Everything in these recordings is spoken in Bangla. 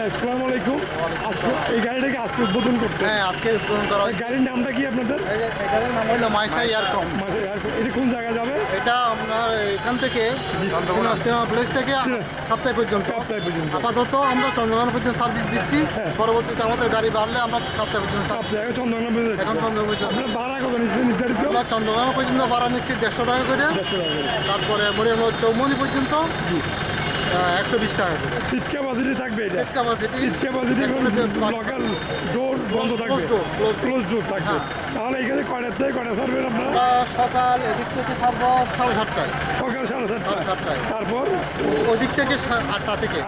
আসসালামু আলাইকুম। এই গাড়িটাকে আজকে উদ্বোধন করছে? হ্যাঁ, আজকে উদ্বোধন করা হয়েছে। গাড়ির নামটা কি আপনাদের? এটার নাম হলো মাইশা এয়ারকম। এটা কোন জায়গায় যাবে? এটা আপনার এখান থেকে সিনেমা প্লেস থেকে সপ্তাহে পর্যন্ত। আপাতত আমরা চন্দ্রকোনা পর্যন্ত সার্ভিস দিচ্ছি। পরবর্তীতে আমাদের গাড়ি বাড়লে আমরা সপ্তাহে পর্যন্ত চন্দ্রকোনা পর্যন্ত। এখন চন্দ্রকোনা পর্যন্ত ভাড়া কত নির্ধারিত? আমরা চন্দ্রকোনা পর্যন্ত ভাড়া নিচ্ছি 150 টাকা করে। তারপরে মরিয়মগঞ্জ চৌমনি পর্যন্ত 120 টাকা করে। সিট ক্যাপাসিটি থাকবে? সিট ক্যাপাসিটি লোকাল ডোর বন্ধ থাকবে? ক্লোজ ডোর থাকবে। তাহলে এখানে কয়টার থেকে কয়টা ছাড়বেন আপনারা? সকাল এদিক থেকে ছাড়বো 7:30টায়। সকাল 7:30টায়। তারপর ওদিক থেকে 8টা থেকে।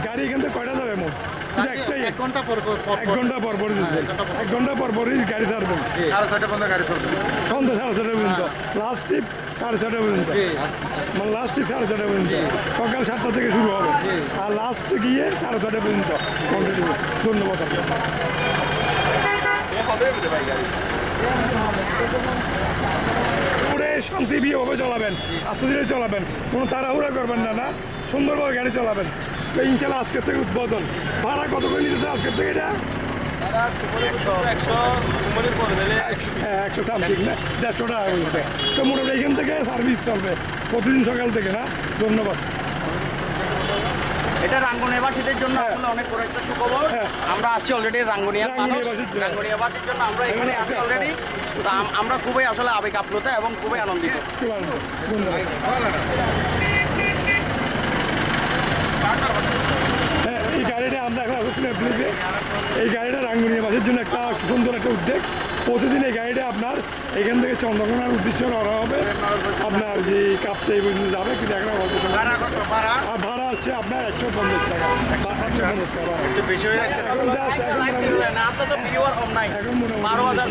গাড়ি এখান থেকে কয়টা যাবে মোট? এক ঘন্টা পর পর। 1 ঘন্টা পর পরই 1 ঘন্টা পর পরই গাড়ি ছাড়বেন? 6:30 পর্যন্ত গাড়ি চলবে। সন্ধ্যা 6:30 পর্যন্ত। লাস্ট ট্রিপ 6:30 পর্যন্ত। মানে লাস্ট ট্রিপ 6:30 পর্যন্ত। সকাল 7টা থেকে শুরু হবে আর লাস্ট গিয়ে 6:30 পর্যন্ত কন্টিনিউ। ধন্যবাদ আপনাকে। পুরে শান্তিপ্রিয়ভাবে চালাবেন, আস্তে ধীরে চালাবেন, কোনো তাড়াহুড়া করবেন না, না সুন্দরভাবে গাড়ি চালাবেন। তো ইনশাল্লাহ আজকের থেকে উদ্বোধন। ভাড়া কত করে নিতেছে আজকের থেকে? এটা 100 সামথিং না 150 টাকা করে। তো মোটামুটি এখান থেকে সার্ভিস চলবে প্রতিদিন সকাল থেকে, না? ধন্যবাদ। এটা রাঙ্গুনিয়াবাসীদের জন্য আসলে অনেক বড় একটা সুখবর। আমরা আছি অলরেডি রাঙ্গুনিয়াবাসীর জন্য আমরা এখানে আছি অলরেডি। তো আমরা খুবই আসলে আবেগ আপ্লুত এবং খুবই আনন্দিত। এই গাড়িটা আমরা এখন আসছিলাম প্লিজে। এই গাড়িটা রাঙ্গুনিয়াবাসীর জন্য একটা সুন্দর একটা উদ্যোগ। প্রতিদিন এই গাড়িটা আপনার এখান থেকে চন্দ্রকোনার উদ্দেশ্যে রওনা হবে। আপনার যে কাপটা এই পর্যন্ত যাবে, কিন্তু এখন ভাড়া হচ্ছে আপনার 150 টাকা। একটু বেশি হয়ে যাচ্ছে। এখন এখন মনে হয় 12,000